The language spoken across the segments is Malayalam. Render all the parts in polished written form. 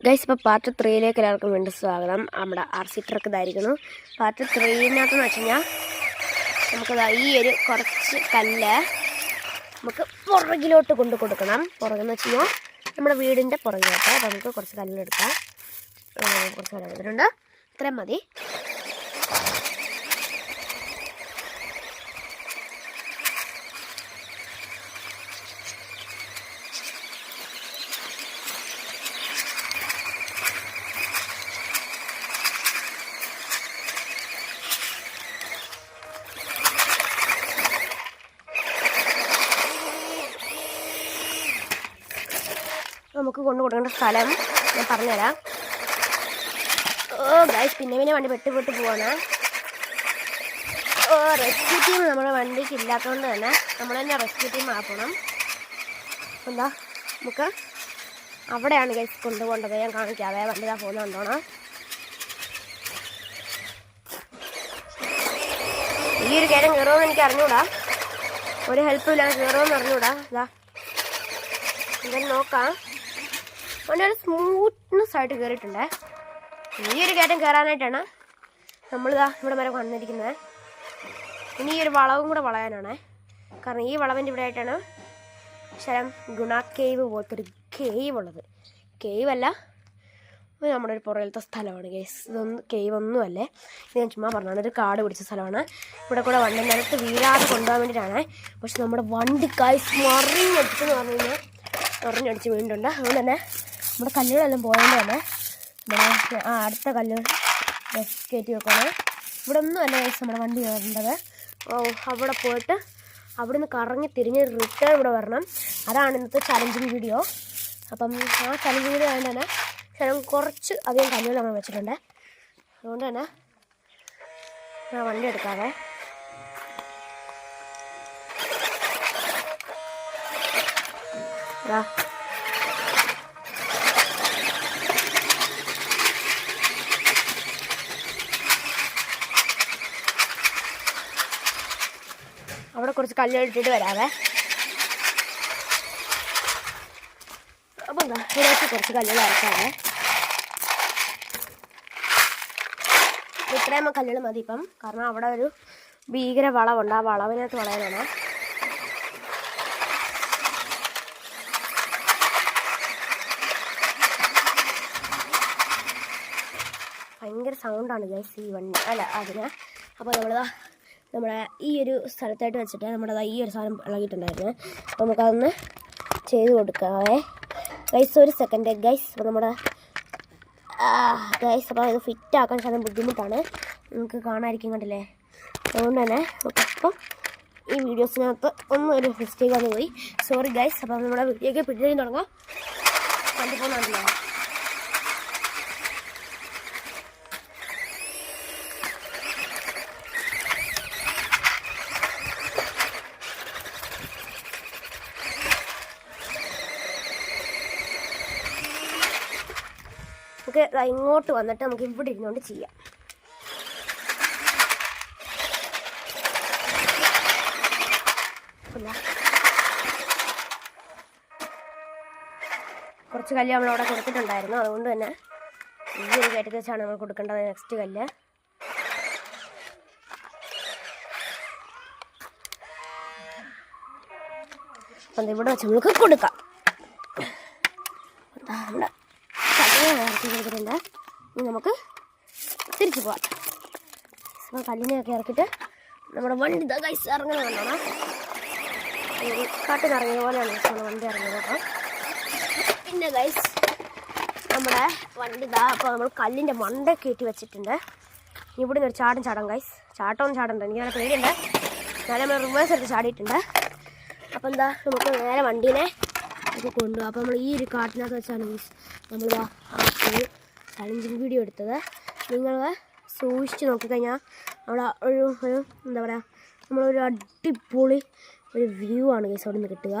ഗൈസ്, ഇപ്പോൾ പാർട്ട് 3ലേക്ക് എല്ലാവർക്കും വീണ്ടും സ്വാഗതം. നമ്മുടെ RC ട്രക്ക് ഇതായിരിക്കുന്നു. പാർട്ട് 3-നകത്തെന്ന് വെച്ച് കഴിഞ്ഞാൽ നമുക്കത് ഈ ഒരു കുറച്ച് കല്ല് നമുക്ക് പുറകിലോട്ട് കൊണ്ട് കൊടുക്കണം. പുറകെന്ന് വെച്ച് കഴിഞ്ഞാൽ നമ്മുടെ വീടിൻ്റെ പുറകിലോട്ട്. അപ്പോൾ നമുക്ക് കുറച്ച് കല്ലെടുക്കാം. കുറച്ച് കല്ലെടുത്തിട്ടുണ്ട്. ഇത്രയും മതി. നമുക്ക് കൊണ്ടു കൊടുക്കേണ്ട സ്ഥലം ഞാൻ പറഞ്ഞുതരാം. ഗൈസ്, പിന്നെ വണ്ടി വെട്ടി പോവാണ്. റെസ്ക്യൂ ടീം നമ്മുടെ വണ്ടിക്ക് ഇല്ലാത്തതുകൊണ്ട് തന്നെ നമ്മൾ തന്നെ റെസ്ക്യൂ ടീം ആക്കണം. എന്താ നമുക്ക് അവിടെയാണ് ഗൈസ് കൊണ്ടുപോകേണ്ടത്. ഞാൻ കാണിക്കാവേ. വണ്ടി ഇതാ പോകുന്ന കണ്ടോണം. ഈ ഒരു കാര്യം കയറുമെന്ന് എനിക്ക് അറിഞ്ഞൂടാ. ഒരു ഹെൽപ്പും ഇല്ലാതെ കയറുമെന്ന് അറിഞ്ഞൂടാ. ഇതാ എന്തായാലും നോക്കാം. വളരെ സ്മൂത്ത്നെസ് ആയിട്ട് കയറിയിട്ടുണ്ട്. ഈ ഒരു കയറ്റം കയറാനായിട്ടാണ് നമ്മളിതാ ഇവിടെ വരെ വന്നിരിക്കുന്നത്. ഇനി ഈ ഒരു വളവും കൂടെ വളയാനാണ്. കാരണം ഈ വളവിൻ്റെ ഇവിടെ ആയിട്ടാണ് ശരം ഗുണ കേവ് പോലത്തൊരു കേവ് ഉള്ളത്. കേവ് അല്ല, നമ്മുടെ ഒരു പുറകിലത്തെ സ്ഥലമാണ് ഗൈസ്. ഇതൊന്നും കേവ് ഒന്നുമല്ലേ. ഇത് ഞാൻ ചുമ്മാ പറഞ്ഞാണ്. ഒരു കാട് പിടിച്ച സ്ഥലമാണ്. ഇവിടെ കൂടെ വണ്ടി നിലത്ത് വീഴാതെ കൊണ്ടുപോകാൻ വേണ്ടിയിട്ടാണ്. പക്ഷെ നമ്മുടെ വണ്ടി ഗൈസ് മറിഞ്ഞടിച്ചെന്ന് പറഞ്ഞു കഴിഞ്ഞാൽ മറിഞ്ഞടിച്ച് വീണിട്ടുണ്ട്. അതുകൊണ്ട് തന്നെ നമ്മുടെ കല്ലുകളെല്ലാം പോയതുകൊണ്ട് തന്നെ നമ്മുടെ അടുത്ത കല്ല് കയറ്റി വെക്കുകയാണ്. ഇവിടെ ഒന്നും അല്ല ഗൈസ് നമ്മുടെ വണ്ടി കയറേണ്ടത്. അവിടെ പോയിട്ട് അവിടെ നിന്ന് കറങ്ങി തിരിഞ്ഞ് റിട്ടേൺ ഇവിടെ വരണം. അതാണ് ഇന്നത്തെ ചലഞ്ചിങ് വീഡിയോ. അപ്പം ആ ചലഞ്ചിങ് വീഡിയോ ആയതുകൊണ്ട് തന്നെ ശരം കുറച്ച് അധികം കല്ലുകൾ നമ്മൾ വെച്ചിട്ടുണ്ട്. അതുകൊണ്ട് തന്നെ ആ വണ്ടി എടുക്കാതെ അവിടെ കുറച്ച് കല്ലുകൾ ഇട്ടിട്ട് വരാവേ. അപ്പം എന്താ ഇതിലേക്ക് കുറച്ച് കല്ലുകൾ ഇറക്കാവേ. ഇത്രയും കല്ലുകൾ മതി ഇപ്പം. കാരണം അവിടെ ഒരു ഭീകര വളവുണ്ട്. ആ വളവിനകത്ത് വളയാനാണ്. ഭയങ്കര സൗണ്ടാണ് ഗൈസ് ഈ വണ്ടി അല്ല അതിന്. അപ്പോൾ നമ്മുടെ ഈ ഒരു സ്ഥലത്തായിട്ട് വെച്ചിട്ട് നമ്മുടെ ഈ ഒരു സാധനം ഇളകിയിട്ടുണ്ടായിരുന്നു. അപ്പോൾ നമുക്കതൊന്ന് ചെയ്ത് കൊടുക്കാവേ ഗൈസ്. ഒരു സെക്കൻഡ് ഗൈസ്. അപ്പോൾ നമ്മുടെ ഗൈസ് അപ്പോൾ അത് ഫിറ്റാക്കാൻ ശകലം ബുദ്ധിമുട്ടാണ്. നമുക്ക് കാണാതിരിക്കും, കണ്ടില്ലേ. അതുകൊണ്ട് തന്നെ നമുക്കിപ്പം ഈ വീഡിയോസിനകത്ത് ഒരു മിസ്റ്റേക്ക് വന്ന് പോയി. Sorry guys. അപ്പോൾ നമ്മുടെ വീഡിയോക്ക് പിടിച്ചു തുടങ്ങാം. വണ്ടി പോകുന്നുണ്ടല്ലോ. നമുക്ക് ഇങ്ങോട്ട് വന്നിട്ട് നമുക്ക് ഇവിടെ ഇരുന്നുകൊണ്ട് ചെയ്യാം. കുറച്ച് കല്ല് നമ്മളവിടെ കൊടുത്തിട്ടുണ്ടായിരുന്നു. അതുകൊണ്ട് തന്നെ ഈ ഒരു കയറ്റത്തിൽ വെച്ചാണ് നമ്മൾ കൊടുക്കേണ്ടത് നെക്സ്റ്റ് കല്ല്. അപ്പം ഇവിടെ വെച്ച് നമുക്ക് കൊടുക്കാം. നമ്മുടെ ഇറക്കി കൊടുത്തിട്ടുണ്ട്. ഇനി നമുക്ക് തിരിച്ചു പോവാം. അപ്പോൾ കല്ലിനെയൊക്കെ ഇറക്കിയിട്ട് നമ്മുടെ വണ്ടി ഇതാ ഗൈസ് ഇറങ്ങുന്നത് കണ്ടോണം. കാട്ടിൽ ഇറങ്ങിയ പോലെയാണ് നമ്മുടെ വണ്ടി ഇറങ്ങിയത്. അപ്പം പിന്നെ ഗൈസ് നമ്മുടെ വണ്ടി ഇതാ. അപ്പോൾ നമ്മൾ കല്ലിൻ്റെ മണ്ട കയറ്റി വെച്ചിട്ടുണ്ട്. ഇവിടെ നിന്ന് ഒരു ചാടാം ഗൈസ്. ചാട്ടമൊന്നും ചാടണ്ട, എനിക്ക് നല്ല പേടിയുണ്ട്. നേരെ നമ്മൾ റിവേഴ്സ് എടുത്ത് ചാടിയിട്ടുണ്ട്. അപ്പോൾ എന്താ നമുക്ക് നേരെ വണ്ടീനെ ഇത് കൊണ്ടുപോകാം. അപ്പോൾ നമ്മൾ ഈ ഒരു കാട്ടിനകത്ത് വെച്ചാണ് ഗൈസ് നമ്മളിതാ ഒരു ചലഞ്ചിങ് വീഡിയോ എടുത്തത്. നിങ്ങൾ സൂക്ഷിച്ച് നോക്കിക്കഴിഞ്ഞാൽ അവിടെ ഒരു എന്താ പറയുക, നമ്മളൊരു അടിപൊളി ഒരു വ്യൂ ആണ് ഗൈസ് അവിടെ നിന്ന് കിട്ടുക.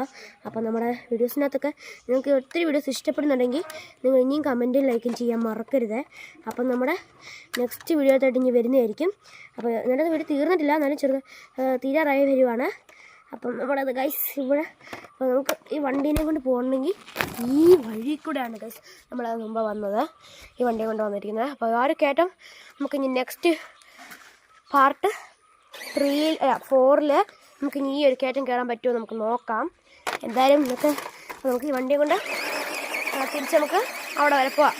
അപ്പോൾ നമ്മുടെ വീഡിയോസിനകത്തൊക്കെ നിങ്ങൾക്ക് ഒത്തിരി വീഡിയോസ് ഇഷ്ടപ്പെടുന്നുണ്ടെങ്കിൽ നിങ്ങൾ ഇനിയും കമൻറ്റും ലൈക്കും ചെയ്യാൻ മറക്കരുത്. അപ്പം നമ്മുടെ നെക്സ്റ്റ് വീഡിയോ ആയിട്ട് ഇനി വരുന്നതായിരിക്കും. അപ്പോൾ ഇന്നത്തെ വീഡിയോ തീർന്നിട്ടില്ല, എന്നാലും തീരാറായി വരുവാണ്. അപ്പം നമ്മളത് ഗൈസ് ഇവിടെ അപ്പോൾ നമുക്ക് ഈ വണ്ടീനെ കൊണ്ട് പോകണമെങ്കിൽ ഈ വഴി കൂടെയാണ് ഗൈസ് നമ്മളത് മുമ്പ് വന്നത്, ഈ വണ്ടിയെ കൊണ്ട് വന്നിരിക്കുന്നത്. അപ്പോൾ ആ ഒരു കയറ്റം നമുക്ക് ഇനി നെക്സ്റ്റ് പാർട്ട് 4 നമുക്ക് ഇനി ഈ ഒരു കയറ്റം കയറാൻ പറ്റുമോ നമുക്ക് നോക്കാം. എന്തായാലും നമുക്ക് ഈ വണ്ടിയെ കൊണ്ട് തിരിച്ച് നമുക്ക് അവിടെ വരെ പോവാം.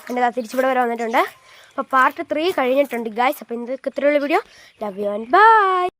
എൻ്റെ തിരിച്ചിവിടെ വരെ വന്നിട്ടുണ്ട്. അപ്പോൾ പാർട്ട് 3 കഴിഞ്ഞിട്ടുണ്ട് ഗൈസ്. അപ്പോൾ ഇന്നത്തെ ഇത്രയുള്ള video. Love you and by.